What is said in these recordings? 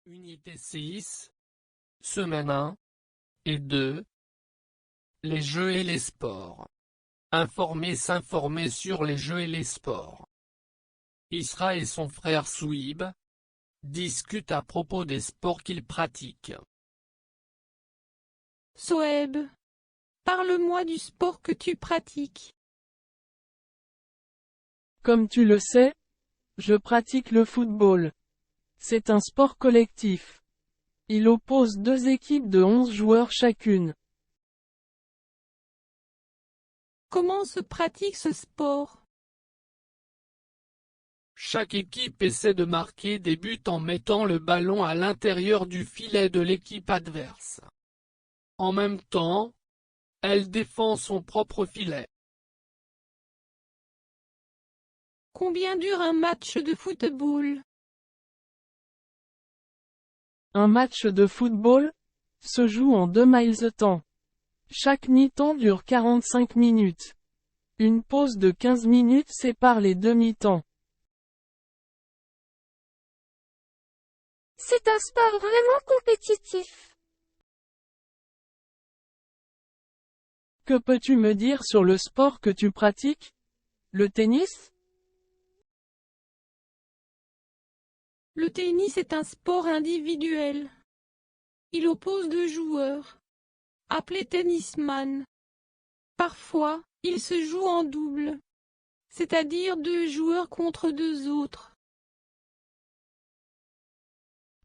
Unité 6, Semaine 1 et 2. Les jeux et les sports. S'informer sur les jeux et les sports. Isra et son frère Souib discutent à propos des sports qu'ils pratiquent. Soeb, parle-moi du sport que tu pratiques. Comme tu le sais, je pratique le football. C'est un sport collectif. Il oppose deux équipes de 11 joueurs chacune. Comment se pratique ce sport? Chaque équipe essaie de marquer des buts en mettant le ballon à l'intérieur du filet de l'équipe adverse. En même temps, elle défend son propre filet. Combien dure un match de football? Un match de football se joue en 2 miles temps. Chaque mi-temps dure 45 minutes. Une pause de 15 minutes sépare les deux mi-temps. C'est un sport vraiment compétitif. Que peux-tu me dire sur le sport que tu pratiques? Le tennis? Le tennis est un sport individuel. Il oppose deux joueurs, appelés tennisman. Parfois, il se joue en double, c'est-à-dire deux joueurs contre deux autres.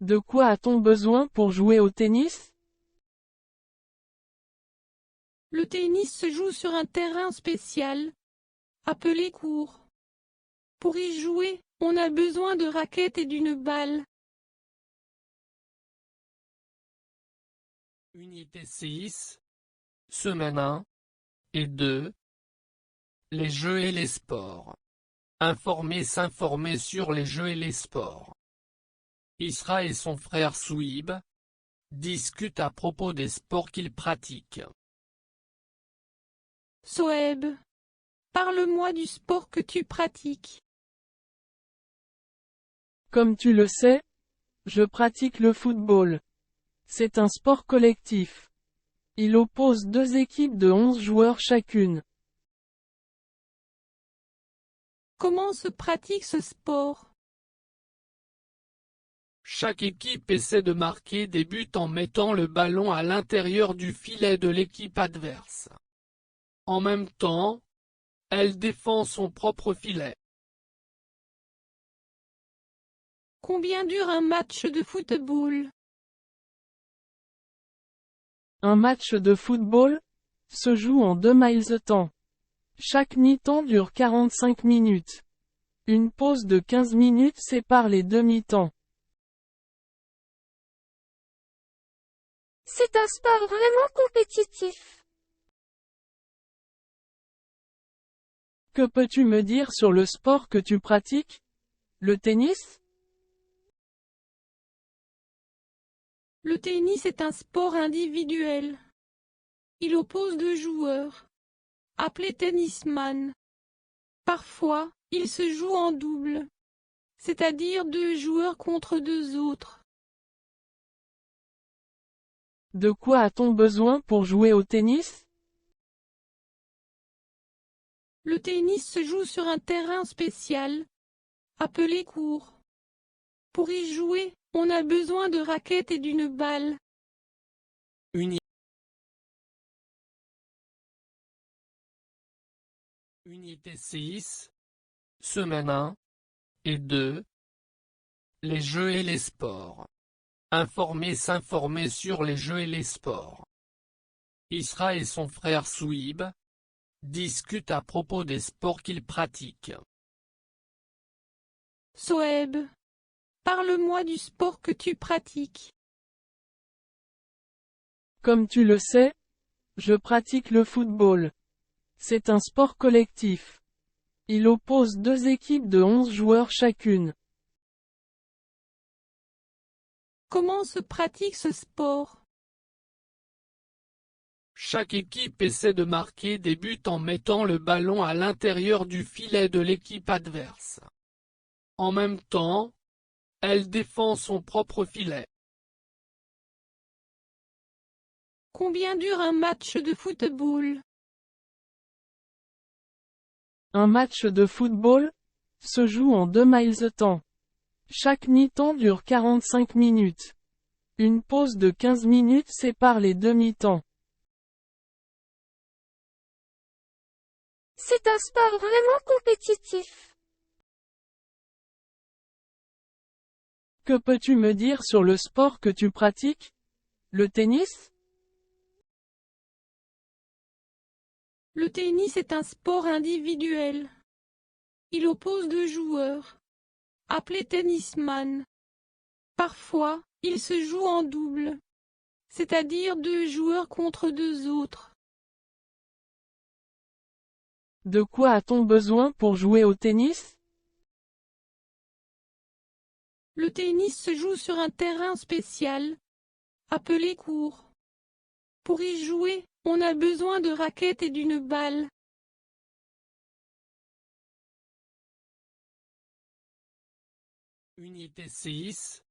De quoi a-t-on besoin pour jouer au tennis? Le tennis se joue sur un terrain spécial, appelé court. Pour y jouer, on a besoin de raquettes et d'une balle. Unité 6, Semaine 1 et 2. Les jeux et les sports. S'informer sur les jeux et les sports. Isra et son frère Souib discutent à propos des sports qu'ils pratiquent. Soeb, parle-moi du sport que tu pratiques. Comme tu le sais, je pratique le football. C'est un sport collectif. Il oppose deux équipes de 11 joueurs chacune. Comment se pratique ce sport? Chaque équipe essaie de marquer des buts en mettant le ballon à l'intérieur du filet de l'équipe adverse. En même temps, elle défend son propre filet. Combien dure un match de football? Un match de football se joue en 2 miles temps. Chaque mi-temps dure 45 minutes. Une pause de 15 minutes sépare les deux mi-temps. C'est un sport vraiment compétitif. Que peux-tu me dire sur le sport que tu pratiques? Le tennis? Le tennis est un sport individuel. Il oppose deux joueurs, appelés tennisman. Parfois, il se joue en double, c'est-à-dire deux joueurs contre deux autres. De quoi a-t-on besoin pour jouer au tennis? Le tennis se joue sur un terrain spécial, appelé court. Pour y jouer, on a besoin de raquettes et d'une balle. Unité 6, Semaine 1 et 2. Les jeux et les sports. S'informer sur les jeux et les sports. Isra et son frère Souib discutent à propos des sports qu'ils pratiquent. Soeb, parle-moi du sport que tu pratiques. Comme tu le sais, je pratique le football. C'est un sport collectif. Il oppose deux équipes de 11 joueurs chacune. Comment se pratique ce sport? Chaque équipe essaie de marquer des buts en mettant le ballon à l'intérieur du filet de l'équipe adverse. En même temps, elle défend son propre filet. Combien dure un match de football? Un match de football se joue en 2 miles temps. Chaque mi-temps dure 45 minutes. Une pause de 15 minutes sépare les deux mi-temps. C'est un sport vraiment compétitif. Que peux-tu me dire sur le sport que tu pratiques? Le tennis? Le tennis est un sport individuel. Il oppose deux joueurs, appelés tennisman. Parfois, il se joue en double, c'est-à-dire deux joueurs contre deux autres. De quoi a-t-on besoin pour jouer au tennis? Le tennis se joue sur un terrain spécial, appelé court. Pour y jouer, on a besoin de raquettes et d'une balle. Unité 6.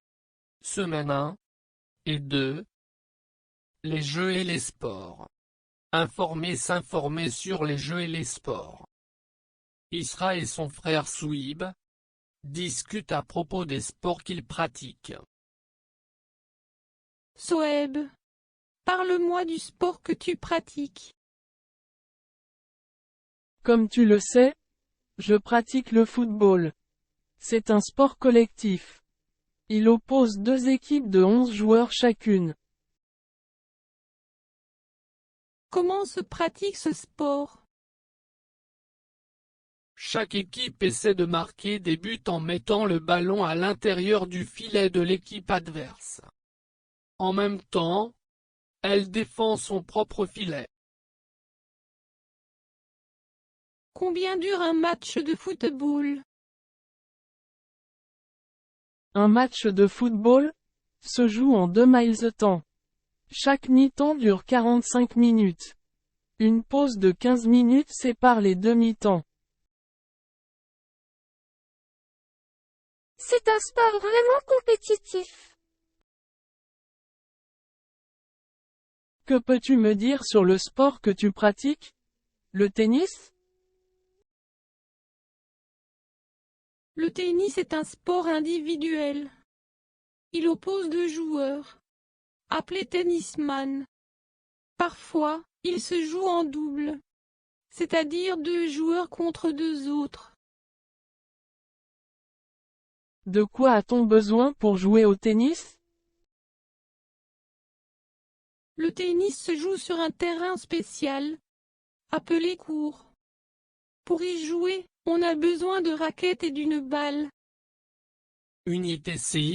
Semaine 1 et 2. Les jeux et les sports. S'informer sur les jeux et les sports. Isra et son frère Souib discutent à propos des sports qu'ils pratiquent. Soeb, parle-moi du sport que tu pratiques. Comme tu le sais, je pratique le football. C'est un sport collectif. Il oppose deux équipes de 11 joueurs chacune. Comment se pratique ce sport? Chaque équipe essaie de marquer des buts en mettant le ballon à l'intérieur du filet de l'équipe adverse. En même temps, elle défend son propre filet. Combien dure un match de football? Un match de football se joue en 2 miles temps. Chaque mi-temps dure 45 minutes. Une pause de 15 minutes sépare les deux mi-temps. C'est un sport vraiment compétitif. Que peux-tu me dire sur le sport que tu pratiques? Le tennis? Le tennis est un sport individuel. Il oppose deux joueurs, appelés tennisman. Parfois, il se joue en double, c'est-à-dire deux joueurs contre deux autres. De quoi a-t-on besoin pour jouer au tennis? Le tennis se joue sur un terrain spécial, appelé court. Pour y jouer, on a besoin de raquettes et d'une balle. Unité 6.